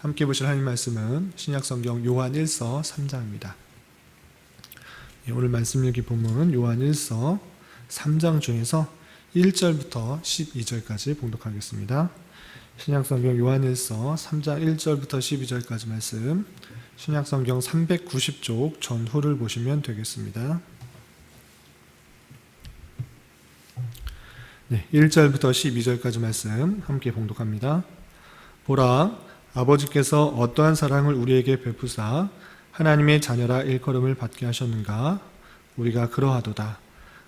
함께 보실 하나님 말씀은 신약성경 요한 1서 3장입니다. 오늘 말씀 읽기 본문은 요한 1서 3장 중에서 1절부터 12절까지 봉독하겠습니다. 신약성경 요한 1서 3장 1절부터 12절까지 말씀, 신약성경 390쪽 전후를 보시면 되겠습니다. 1절부터 12절까지 말씀 함께 봉독합니다. 보라, 아버지께서 어떠한 사랑을 우리에게 베푸사 하나님의 자녀라 일컬음을 받게 하셨는가? 우리가 그러하도다.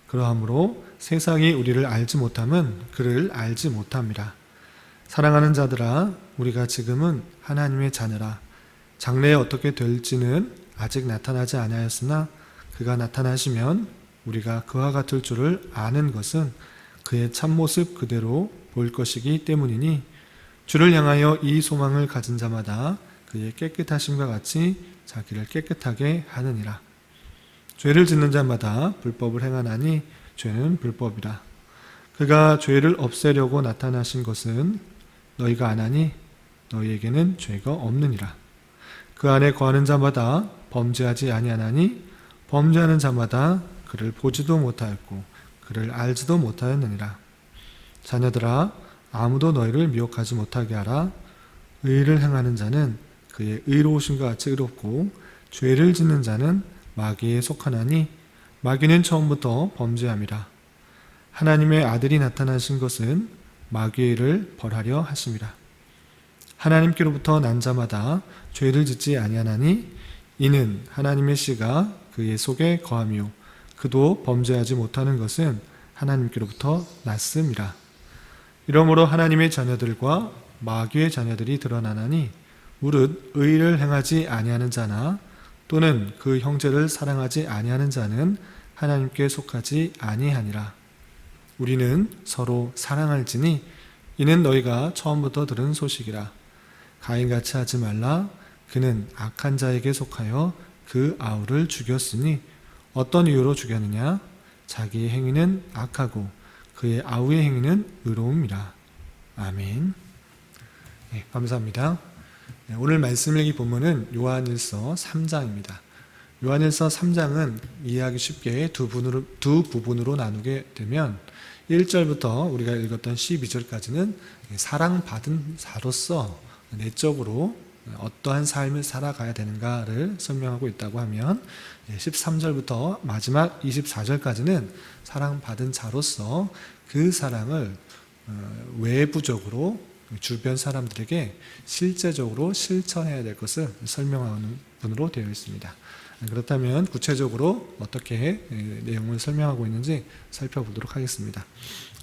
그러하므로 세상이 우리를 알지 못함은 그를 알지 못함이라. 사랑하는 자들아, 우리가 지금은 하나님의 자녀라. 장래에 어떻게 될지는 아직 나타나지 아니하였으나 그가 나타나시면 우리가 그와 같을 줄을 아는 것은 그의 참모습 그대로 볼 것이기 때문이니, 주를 향하여 이 소망을 가진 자마다 그의 깨끗하심과 같이 자기를 깨끗하게 하느니라. 죄를 짓는 자마다 불법을 행하나니 죄는 불법이라. 그가 죄를 없애려고 나타나신 것은 너희가 아나니 너희에게는 죄가 없느니라. 그 안에 거하는 자마다 범죄하지 아니하나니 범죄하는 자마다 그를 보지도 못하였고 그를 알지도 못하였느니라. 자녀들아, 아무도 너희를 미혹하지 못하게 하라. 의를 행하는 자는 그의 의로우심과 같이 의롭고 죄를 짓는 자는 마귀에 속하나니 마귀는 처음부터 범죄함이라. 하나님의 아들이 나타나신 것은 마귀의 일을 벌하려 하심이라. 하나님께로부터 난 자마다 죄를 짓지 아니하나니 이는 하나님의 씨가 그의 속에 거함이요 그도 범죄하지 못하는 것은 하나님께로부터 났음이라. 이러므로 하나님의 자녀들과 마귀의 자녀들이 드러나나니 무릇 의를 행하지 아니하는 자나 또는 그 형제를 사랑하지 아니하는 자는 하나님께 속하지 아니하니라. 우리는 서로 사랑할지니 이는 너희가 처음부터 들은 소식이라. 가인같이 하지 말라. 그는 악한 자에게 속하여 그 아우를 죽였으니 어떤 이유로 죽였느냐? 자기의 행위는 악하고 그의 아우의 행위는 의로움이라. 아멘. 감사합니다. 오늘 말씀 읽기 본문은 요한일서 3장입니다. 요한일서 3장은 이해하기 쉽게 두 부분으로 나누게 되면 1절부터 우리가 읽었던 12절까지는 사랑받은 자로서 내적으로 어떠한 삶을 살아가야 되는가를 설명하고 있다고 하면 13절부터 마지막 24절까지는 사랑받은 자로서 그 사랑을 외부적으로 주변 사람들에게 실제적으로 실천해야 될 것을 설명하는 분으로 되어 있습니다. 그렇다면 구체적으로 어떻게 내용을 설명하고 있는지 살펴보도록 하겠습니다.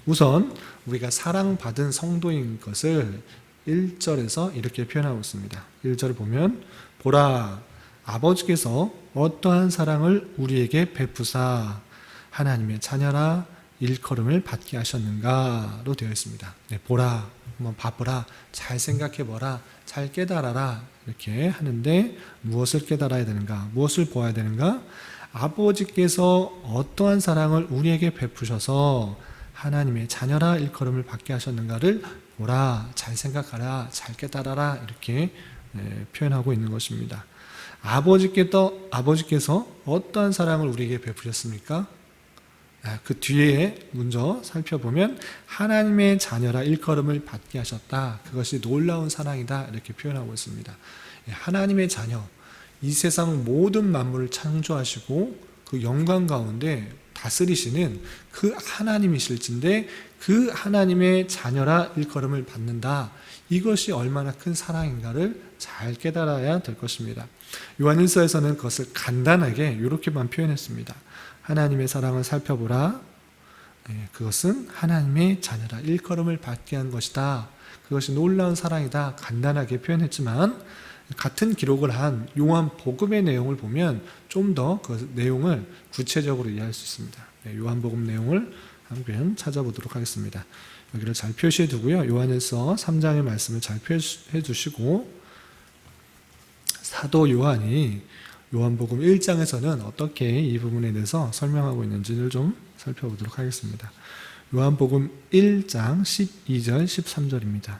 우선 우리가 사랑받은 성도인 것을 1절에서 이렇게 표현하고 있습니다. 1절을 보면 보라, 아버지께서 어떠한 사랑을 우리에게 베푸사 하나님의 자녀라 일컬음을 받게 하셨는가로 되어 있습니다. 보라, 한번 봐보라, 잘 생각해보라, 잘 깨달아라 이렇게 하는데 무엇을 깨달아야 되는가? 무엇을 보아야 되는가? 아버지께서 어떠한 사랑을 우리에게 베푸셔서 하나님의 자녀라 일컬음을 받게 하셨는가를 보라, 잘 생각하라, 잘 깨달아라 이렇게 표현하고 있는 것입니다. 아버지께서 어떠한 사랑을 우리에게 베푸셨습니까? 그 뒤에 먼저 살펴보면 하나님의 자녀라 일컬음을 받게 하셨다. 그것이 놀라운 사랑이다 이렇게 표현하고 있습니다. 하나님의 자녀, 이 세상 모든 만물을 창조하시고 그 영광 가운데 다스리시는 그 하나님이실진데 그 하나님의 자녀라 일컬음을 받는다. 이것이 얼마나 큰 사랑인가를 잘 깨달아야 될 것입니다. 요한일서에서는 그것을 간단하게 이렇게만 표현했습니다. 하나님의 사랑을 살펴보라. 그것은 하나님의 자녀라 일컬음을 받게 한 것이다. 그것이 놀라운 사랑이다. 간단하게 표현했지만 같은 기록을 한 요한복음의 내용을 보면 좀 더 그 내용을 구체적으로 이해할 수 있습니다. 요한복음 내용을 한번 찾아보도록 하겠습니다. 여기를 잘 표시해 두고요. 요한일서 3장의 말씀을 잘 표시해 두시고 사도 요한이 요한복음 1장에서는 어떻게 이 부분에 대해서 설명하고 있는지를 좀 살펴보도록 하겠습니다. 요한복음 1장 12절 13절입니다.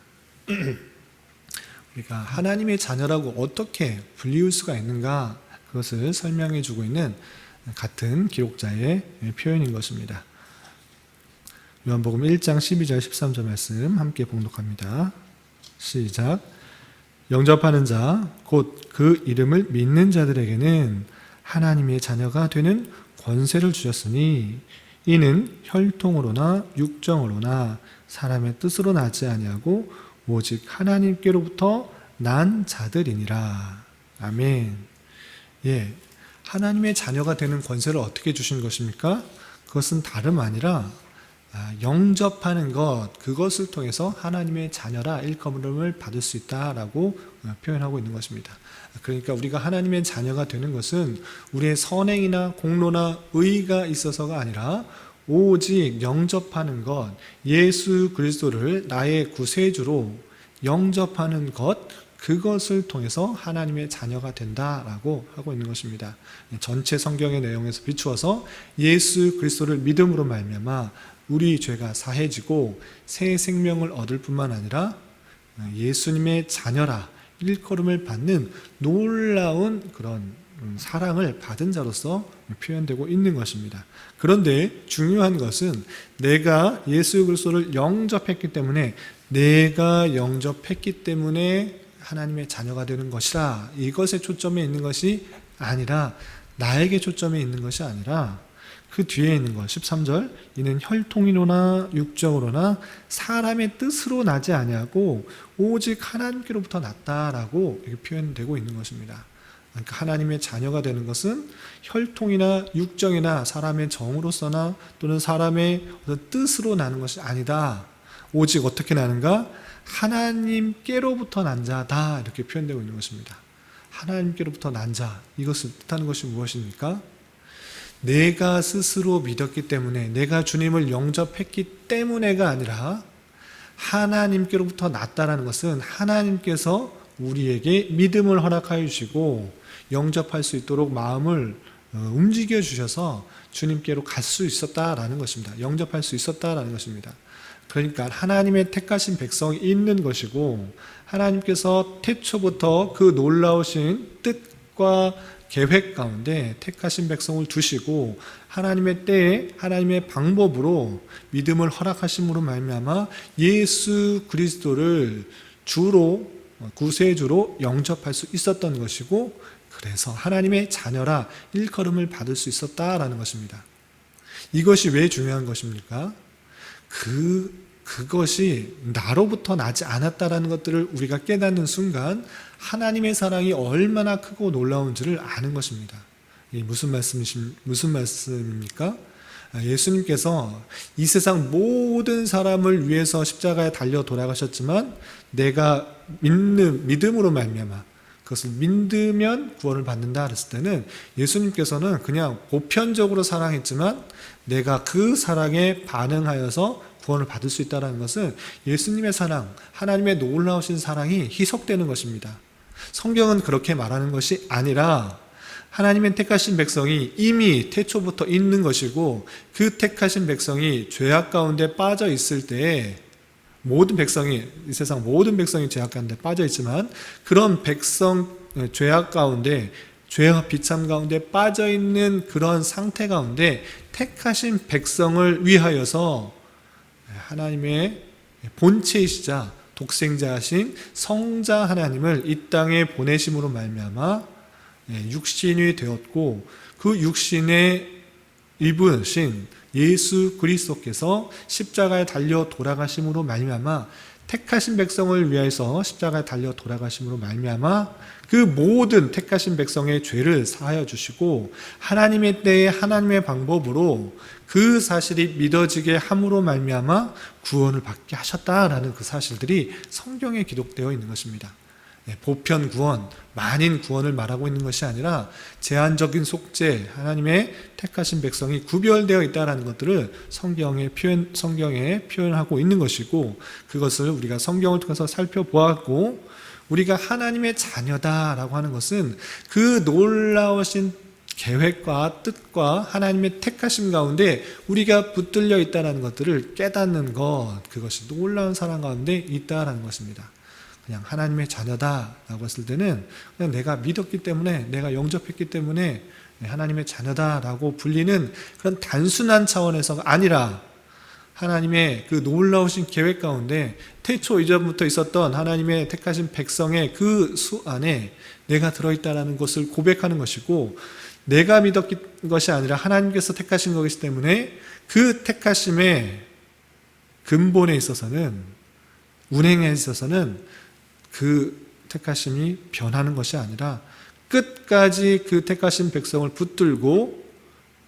우리가 하나님의 자녀라고 어떻게 불리울 수가 있는가, 그것을 설명해 주고 있는 같은 기록자의 표현인 것입니다. 요한복음 1장 12절 13절 말씀 함께 봉독합니다. 시작. 영접하는 자 곧 그 이름을 믿는 자들에게는 하나님의 자녀가 되는 권세를 주셨으니 이는 혈통으로나 육정으로나 사람의 뜻으로 나지 아니하고 오직 하나님께로부터 난 자들이니라. 아멘. 예, 하나님의 자녀가 되는 권세를 어떻게 주신 것입니까? 그것은 다름 아니라 영접하는 것, 그것을 통해서 하나님의 자녀라 일컬음을 받을 수 있다라고 표현하고 있는 것입니다. 그러니까 우리가 하나님의 자녀가 되는 것은 우리의 선행이나 공로나 의의가 있어서가 아니라 오직 영접하는 것, 예수 그리스도를 나의 구세주로 영접하는 것, 그것을 통해서 하나님의 자녀가 된다라고 하고 있는 것입니다. 전체 성경의 내용에서 비추어서 예수 그리스도를 믿음으로 말미암아 우리 죄가 사해지고 새 생명을 얻을 뿐만 아니라 예수님의 자녀라 일컬음을 받는 놀라운 그런 사랑을 받은 자로서 표현되고 있는 것입니다. 그런데 중요한 것은 내가 예수 그리스도를 영접했기 때문에 하나님의 자녀가 되는 것이라, 이것에 초점에 있는 것이 아니라, 나에게 초점에 있는 것이 아니라 그 뒤에 있는 것 13절, 이는 혈통이로나 육정으로나 사람의 뜻으로 나지 아니하고 오직 하나님께로부터 났다라고 이렇게 표현되고 있는 것입니다. 그러니까 하나님의 자녀가 되는 것은 혈통이나 육정이나 사람의 정으로서나 또는 사람의 어떤 뜻으로 나는 것이 아니다. 오직 어떻게 나는가? 하나님께로부터 난 자다, 이렇게 표현되고 있는 것입니다. 하나님께로부터 난 자, 이것을 뜻하는 것이 무엇입니까? 내가 스스로 믿었기 때문에, 내가 주님을 영접했기 때문에가 아니라 하나님께로부터 났다라는 것은 하나님께서 우리에게 믿음을 허락하여 주시고 영접할 수 있도록 마음을 움직여 주셔서 주님께로 갈 수 있었다라는 것입니다. 영접할 수 있었다라는 것입니다. 그러니까 하나님의 택하신 백성이 있는 것이고, 하나님께서 태초부터 그 놀라우신 뜻과 계획 가운데 택하신 백성을 두시고 하나님의 때에 하나님의 방법으로 믿음을 허락하심으로 말미암아 예수 그리스도를 주로, 구세주로 영접할 수 있었던 것이고, 그래서 하나님의 자녀라 일컬음을 받을 수 있었다라는 것입니다. 이것이 왜 중요한 것입니까? 그것이 나로부터 나지 않았다라는 것들을 우리가 깨닫는 순간 하나님의 사랑이 얼마나 크고 놀라운지를 아는 것입니다. 무슨 말씀입니까? 예수님께서 이 세상 모든 사람을 위해서 십자가에 달려 돌아가셨지만 내가 믿음으로 말미암아 그것을 믿으면 구원을 받는다 그랬을 때는 예수님께서는 그냥 보편적으로 사랑했지만 내가 그 사랑에 반응하여서 구원을 받을 수 있다는 것은 예수님의 사랑, 하나님의 놀라우신 사랑이 희석되는 것입니다. 성경은 그렇게 말하는 것이 아니라 하나님의 택하신 백성이 이미 태초부터 있는 것이고, 그 택하신 백성이 죄악 가운데 빠져 있을 때에 모든 백성이, 이 세상 모든 백성이 죄악 가운데 빠져 있지만 그런 죄악 가운데, 죄와 비참 가운데 빠져 있는 그런 상태 가운데 택하신 백성을 위하여서 하나님의 본체이시자 독생자이신 성자 하나님을 이 땅에 보내심으로 말미암아 육신이 되었고, 그 육신에 입으신 예수 그리스도께서 십자가에 달려 돌아가심으로 말미암아 택하신 백성을 위해서 십자가에 달려 돌아가심으로 말미암아 그 모든 택하신 백성의 죄를 사하여 주시고, 하나님의 때에 하나님의 방법으로 그 사실이 믿어지게 함으로 말미암아 구원을 받게 하셨다라는 그 사실들이 성경에 기록되어 있는 것입니다. 보편 구원, 만인 구원을 말하고 있는 것이 아니라 제한적인 속죄, 하나님의 택하신 백성이 구별되어 있다는 것들을 성경에 표현하고 있는 것이고, 그것을 우리가 성경을 통해서 살펴보았고, 우리가 하나님의 자녀다라고 하는 것은 그 놀라우신 계획과 뜻과 하나님의 택하심 가운데 우리가 붙들려 있다는 것들을 깨닫는 것, 그것이 놀라운 사랑 가운데 있다라는 것입니다. 그냥 하나님의 자녀다라고 했을 때는 그냥 내가 믿었기 때문에, 내가 영접했기 때문에 하나님의 자녀다라고 불리는 그런 단순한 차원에서가 아니라 하나님의 그 놀라우신 계획 가운데 태초 이전부터 있었던 하나님의 택하신 백성의 그 수 안에 내가 들어있다라는 것을 고백하는 것이고, 내가 믿었던 것이 아니라 하나님께서 택하신 것이기 때문에 그 택하심의 근본에 있어서는, 운행에 있어서는 그 택하심이 변하는 것이 아니라 끝까지 그 택하신 백성을 붙들고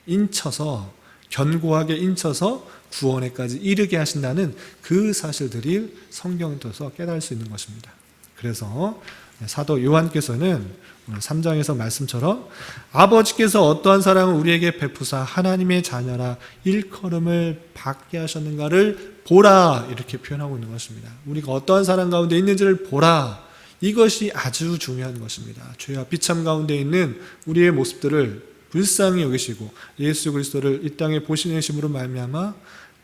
인쳐서, 견고하게 인쳐서 구원에까지 이르게 하신다는 그 사실들이 성경에 통해서 깨달을 수 있는 것입니다. 그래서 사도 요한께서는 3장에서 말씀처럼 아버지께서 어떠한 사랑을 우리에게 베푸사 하나님의 자녀라 일컬음을 받게 하셨는가를 보라, 이렇게 표현하고 있는 것입니다. 우리가 어떠한 사랑 가운데 있는지를 보라, 이것이 아주 중요한 것입니다. 죄와 비참 가운데 있는 우리의 모습들을 불쌍히 여기시고 예수 그리스도를 이 땅에 보시내심으로 말미암아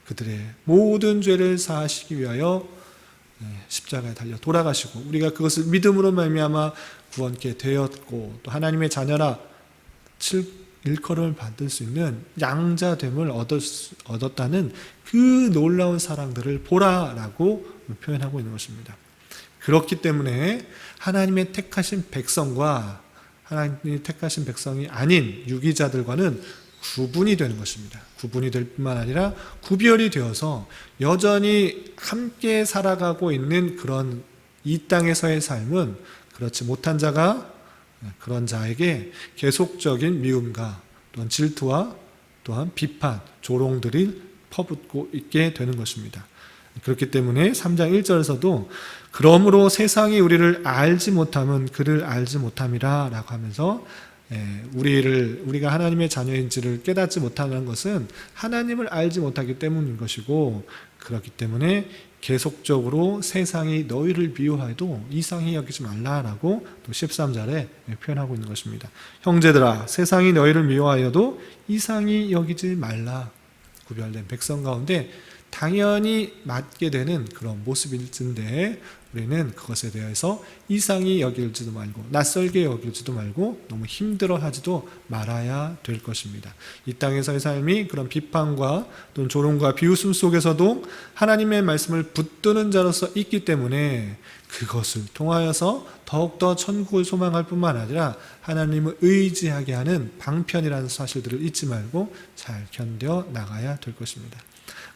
그들의 모든 죄를 사하시기 위하여 십자가에 달려 돌아가시고, 우리가 그것을 믿음으로 말미암아 구원케 되었고, 또 하나님의 자녀라 일컬음을 받을 수 있는 양자됨을 얻었다는 그 놀라운 사랑들을 보라라고 표현하고 있는 것입니다. 그렇기 때문에 하나님의 택하신 백성과 하나님이 택하신 백성이 아닌 유기자들과는 구분이 되는 것입니다. 구분이 될 뿐만 아니라 구별이 되어서 여전히 함께 살아가고 있는 그런 이 땅에서의 삶은 그렇지 못한 자가 그런 자에게 계속적인 미움과 또한 질투와 또한 비판, 조롱들이 퍼붓고 있게 되는 것입니다. 그렇기 때문에 3장 1절에서도 그러므로 세상이 우리를 알지 못함은 그를 알지 못함이라 라고 하면서 우리가 하나님의 자녀인지를 깨닫지 못하는 것은 하나님을 알지 못하기 때문인 것이고, 그렇기 때문에 계속적으로 세상이 너희를 미워해도 이상히 여기지 말라라고 또 13절에 표현하고 있는 것입니다. 형제들아, 세상이 너희를 미워하여도 이상히 여기지 말라. 구별된 백성 가운데 당연히 맞게 되는 그런 모습일진데 우리는 그것에 대해서 이상히 여길지도 말고 낯설게 여길지도 말고 너무 힘들어하지도 말아야 될 것입니다. 이 땅에서의 삶이 그런 비판과 또는 조롱과 비웃음 속에서도 하나님의 말씀을 붙드는 자로서 있기 때문에 그것을 통하여서 더욱더 천국을 소망할 뿐만 아니라 하나님을 의지하게 하는 방편이라는 사실들을 잊지 말고 잘 견뎌 나가야 될 것입니다.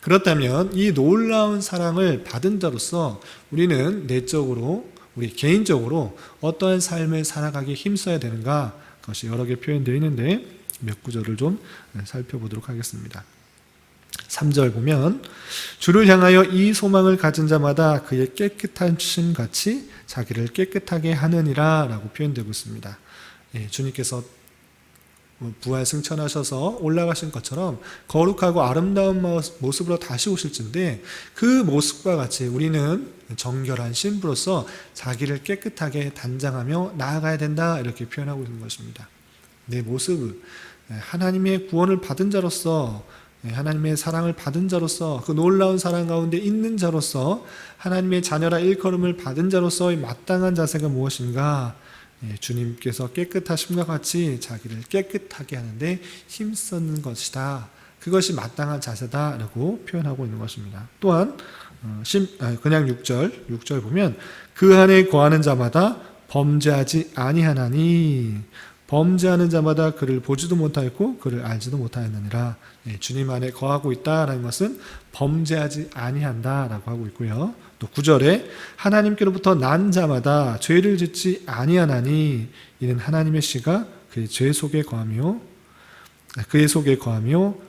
그렇다면 이 놀라운 사랑을 받은 자로서 우리는 내적으로, 우리 개인적으로 어떠한 삶을 살아가기에 힘써야 되는가, 그것이 여러 개 표현되어 있는데 몇 구절을 좀 살펴보도록 하겠습니다. 3절 보면 주를 향하여 이 소망을 가진 자마다 그의 깨끗하심 같이 자기를 깨끗하게 하느니라 라고 표현되고 있습니다. 주님께서 부활 승천하셔서 올라가신 것처럼 거룩하고 아름다운 모습으로 다시 오실진데 그 모습과 같이 우리는 정결한 신부로서 자기를 깨끗하게 단장하며 나아가야 된다, 이렇게 표현하고 있는 것입니다. 내 모습을 하나님의 구원을 받은 자로서, 하나님의 사랑을 받은 자로서, 그 놀라운 사랑 가운데 있는 자로서, 하나님의 자녀라 일컬음을 받은 자로서의 마땅한 자세가 무엇인가? 주님께서 깨끗하심과 같이 자기를 깨끗하게 하는데 힘쓰는 것이다. 그것이 마땅한 자세다라고 표현하고 있는 것입니다. 또한 그냥 6절 보면 그 안에 거하는 자마다 범죄하지 아니하나니, 범죄하는 자마다 그를 보지도 못하였고 그를 알지도 못하였느니라. 주님 안에 거하고 있다라는 것은 범죄하지 아니한다라고 하고 있고요. 또 9절에 하나님께로부터 난 자마다 죄를 짓지 아니하나니 이는 하나님의 씨가 그의 죄 속에 거하며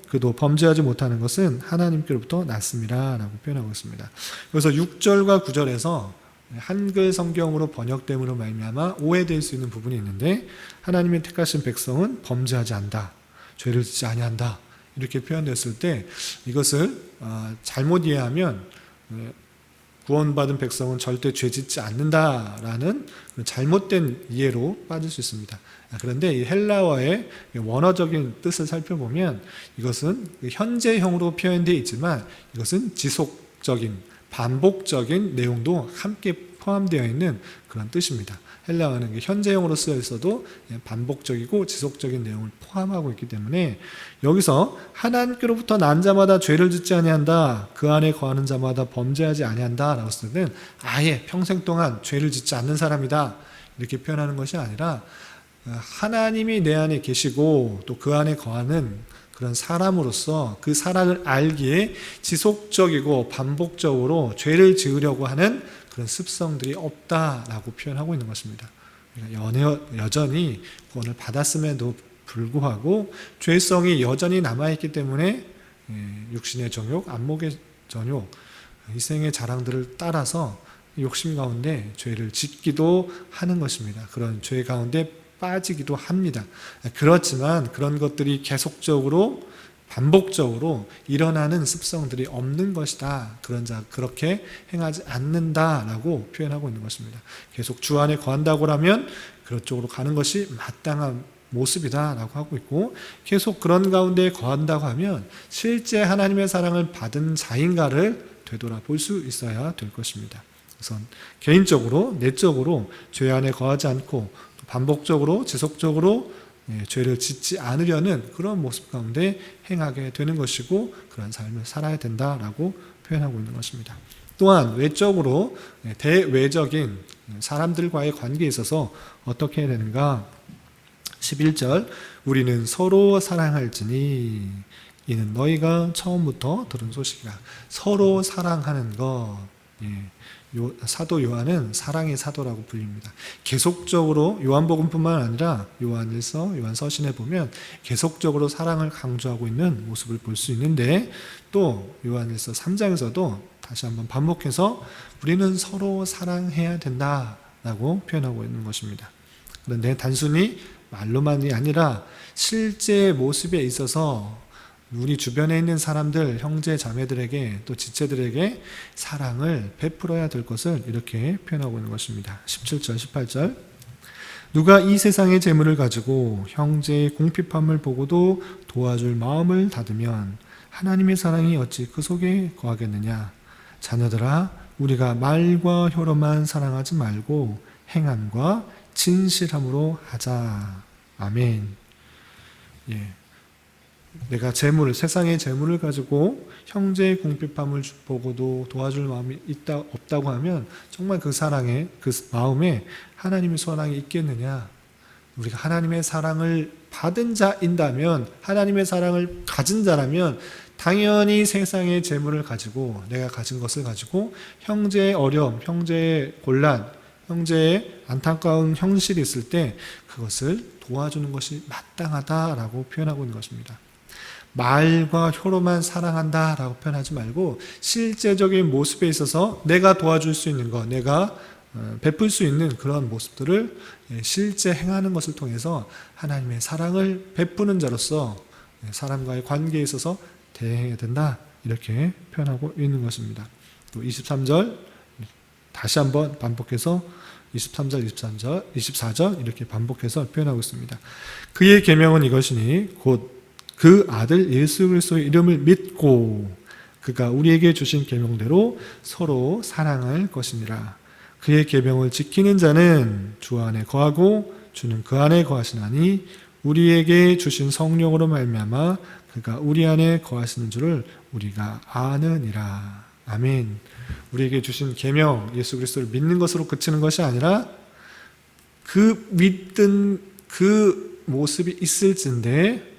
그도 범죄하지 못하는 것은 하나님께로부터 났음이라 라고 표현하고 있습니다. 그래서 6절과 9절에서 한글 성경으로 번역됨으로 말미암아 오해될 수 있는 부분이 있는데, 하나님의 택하신 백성은 범죄하지 않는다, 죄를 짓지 아니한다, 이렇게 표현됐을 때 이것을 잘못 이해하면 구원받은 백성은 절대 죄 짓지 않는다라는 잘못된 이해로 빠질 수 있습니다. 그런데 이 헬라어의 원어적인 뜻을 살펴보면 이것은 현재형으로 표현되어 있지만 이것은 지속적인 반복적인 내용도 함께 포함되어 있는 그런 뜻입니다. 헬라어는 현재형으로 쓰여 있어도 반복적이고 지속적인 내용을 포함하고 있기 때문에 여기서 하나님께로부터 난 자마다 죄를 짓지 아니한다, 그 안에 거하는 자마다 범죄하지 아니한다 라고 쓸 때는 아예 평생 동안 죄를 짓지 않는 사람이다 이렇게 표현하는 것이 아니라 하나님이 내 안에 계시고 또 그 안에 거하는 그런 사람으로서 그 사랑을 알기에 지속적이고 반복적으로 죄를 지으려고 하는 그런 습성들이 없다라고 표현하고 있는 것입니다. 여전히 구원을 받았음에도 불구하고 죄성이 여전히 남아있기 때문에 육신의 정욕, 안목의 정욕, 이생의 자랑들을 따라서 욕심 가운데 죄를 짓기도 하는 것입니다. 그런 죄 가운데 빠지기도 합니다. 그렇지만 그런 것들이 계속적으로 반복적으로 일어나는 습성들이 없는 것이다. 그런 자 그렇게 행하지 않는다라고 표현하고 있는 것입니다. 계속 주 안에 거한다고 하면 그쪽으로 가는 것이 마땅한 모습이다라고 하고 있고, 계속 그런 가운데 거한다고 하면 실제 하나님의 사랑을 받은 자인가를 되돌아볼 수 있어야 될 것입니다. 우선 개인적으로 내적으로 죄 안에 거하지 않고 반복적으로 지속적으로 죄를 짓지 않으려는 그런 모습 가운데 행하게 되는 것이고 그런 삶을 살아야 된다라고 표현하고 있는 것입니다. 또한 외적으로 대외적인 사람들과의 관계에 있어서 어떻게 해야 되는가? 11절 우리는 서로 사랑할지니 이는 너희가 처음부터 들은 소식이라. 서로 사랑하는 것. 사도 요한은 사랑의 사도라고 불립니다. 계속적으로 요한복음뿐만 아니라 요한일서, 요한서신에 보면 계속적으로 사랑을 강조하고 있는 모습을 볼 수 있는데, 또 요한일서 3장에서도 다시 한번 반복해서 우리는 서로 사랑해야 된다라고 표현하고 있는 것입니다. 그런데 단순히 말로만이 아니라 실제 모습에 있어서 우리 주변에 있는 사람들, 형제 자매들에게 또 지체들에게 사랑을 베풀어야 될 것을 이렇게 표현하고 있는 것입니다. 17절 18절 누가 이 세상의 재물을 가지고 형제의 궁핍함을 보고도 도와줄 마음을 닫으면 하나님의 사랑이 어찌 그 속에 거하겠느냐. 자녀들아 우리가 말과 혀로만 사랑하지 말고 행함과 진실함으로 하자. 아멘. 내가 세상의 재물을 가지고 형제의 궁핍함을 보고도 도와줄 마음이 없다고 하면 정말 그 마음에 하나님의 사랑이 있겠느냐? 우리가 하나님의 사랑을 받은 자인다면, 하나님의 사랑을 가진 자라면 당연히 세상의 재물을 가지고, 내가 가진 것을 가지고 형제의 어려움, 형제의 곤란, 형제의 안타까운 현실이 있을 때 그것을 도와주는 것이 마땅하다라고 표현하고 있는 것입니다. 말과 혀로만 사랑한다라고 표현하지 말고 실제적인 모습에 있어서 내가 도와줄 수 있는 것, 내가 베풀 수 있는 그런 모습들을 실제 행하는 것을 통해서 하나님의 사랑을 베푸는 자로서 사람과의 관계에 있어서 대행해야 된다, 이렇게 표현하고 있는 것입니다. 또 23절 다시 한번 반복해서 23절, 24절 이렇게 반복해서 표현하고 있습니다. 그의 계명은 이것이니 곧 그 아들 예수 그리스도의 이름을 믿고 그가 우리에게 주신 계명대로 서로 사랑할 것이니라. 그의 계명을 지키는 자는 주 안에 거하고 주는 그 안에 거하시나니 우리에게 주신 성령으로 말미암아 그가 우리 안에 거하시는 줄을 우리가 아느니라. 아멘. 우리에게 주신 계명, 예수 그리스도를 믿는 것으로 그치는 것이 아니라 그 믿는 그 모습이 있을진데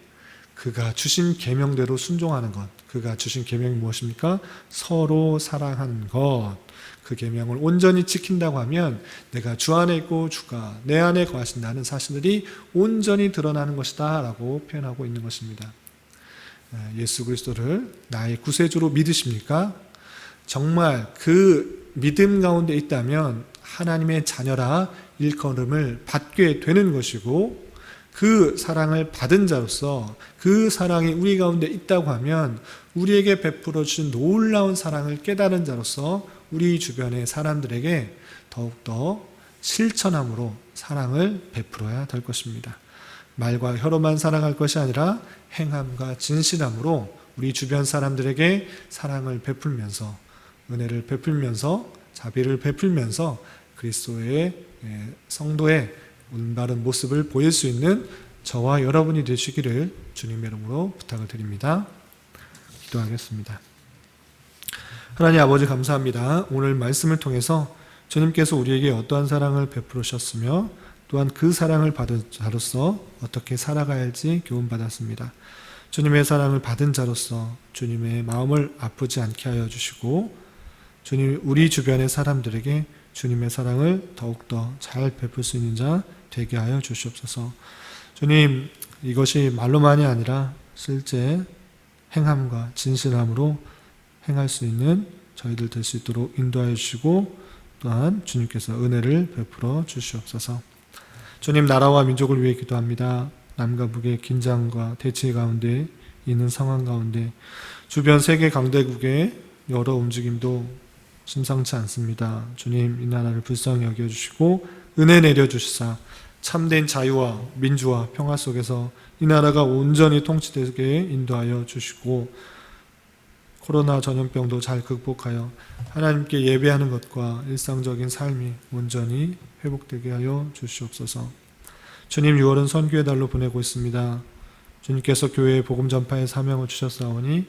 그가 주신 계명대로 순종하는 것. 그가 주신 계명이 무엇입니까? 서로 사랑하는 것. 그 계명을 온전히 지킨다고 하면 내가 주 안에 있고 주가 내 안에 거하신다는 사실들이 온전히 드러나는 것이다 라고 표현하고 있는 것입니다. 예수 그리스도를 나의 구세주로 믿으십니까? 정말 그 믿음 가운데 있다면 하나님의 자녀라 일컬음을 받게 되는 것이고, 그 사랑을 받은 자로서 그 사랑이 우리 가운데 있다고 하면 우리에게 베풀어 주신 놀라운 사랑을 깨달은 자로서 우리 주변의 사람들에게 더욱더 실천함으로 사랑을 베풀어야 될 것입니다. 말과 혀로만 사랑할 것이 아니라 행함과 진실함으로 우리 주변 사람들에게 사랑을 베풀면서 은혜를 베풀면서 자비를 베풀면서 그리스도의 성도의 올바른 모습을 보일 수 있는 저와 여러분이 되시기를 주님의 이름으로 부탁을 드립니다. 기도하겠습니다. 하나님 아버지 감사합니다. 오늘 말씀을 통해서 주님께서 우리에게 어떠한 사랑을 베풀으셨으며 또한 그 사랑을 받은 자로서 어떻게 살아가야 할지 교훈받았습니다. 주님의 사랑을 받은 자로서 주님의 마음을 아프지 않게 하여 주시고 주님 우리 주변의 사람들에게 주님의 사랑을 더욱더 잘 베풀 수 있는 자 되게 하여 주시옵소서. 주님 이것이 말로만이 아니라 실제 행함과 진실함으로 행할 수 있는 저희들 될 수 있도록 인도하여 주시고 또한 주님께서 은혜를 베풀어 주시옵소서. 주님 나라와 민족을 위해 기도합니다. 남과 북의 긴장과 대치 가운데 있는 상황 가운데 주변 세계 강대국의 여러 움직임도 심상치 않습니다. 주님 이 나라를 불쌍히 여겨주시고 은혜 내려주시사 참된 자유와 민주와 평화 속에서 이 나라가 온전히 통치되게 인도하여 주시고 코로나 전염병도 잘 극복하여 하나님께 예배하는 것과 일상적인 삶이 온전히 회복되게 하여 주시옵소서. 주님 6월은 선교의 달로 보내고 있습니다. 주님께서 교회에 복음 전파의 사명을 주셨사오니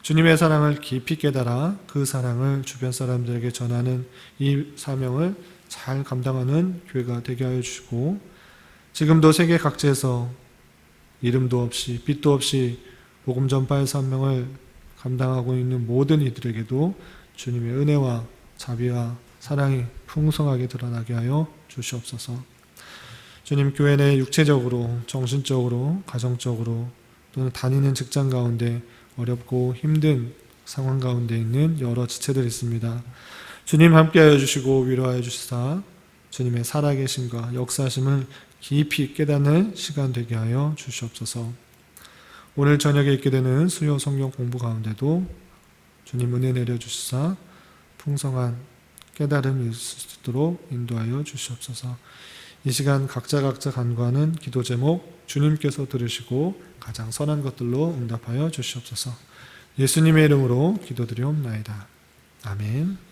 주님의 사랑을 깊이 깨달아 그 사랑을 주변 사람들에게 전하는 이 사명을 잘 감당하는 교회가 되게 하여 주시고 지금도 세계 각지에서 이름도 없이 빛도 없이 복음 전파의 사명을 감당하고 있는 모든 이들에게도 주님의 은혜와 자비와 사랑이 풍성하게 드러나게 하여 주시옵소서. 주님 교회 내 육체적으로, 정신적으로, 가정적으로 또는 다니는 직장 가운데 어렵고 힘든 상황 가운데 있는 여러 지체들이 있습니다. 주님 함께하여 주시고 위로하여 주시사 주님의 살아계심과 역사심을 깊이 깨닫는 시간 되게 하여 주시옵소서. 오늘 저녁에 있게 되는 수요 성경 공부 가운데도 주님 은혜 내려주시사 풍성한 깨달음이 있을 수 있도록 인도하여 주시옵소서. 이 시간 각자 간구하는 기도 제목 주님께서 들으시고 가장 선한 것들로 응답하여 주시옵소서. 예수님의 이름으로 기도드리옵나이다. 아멘.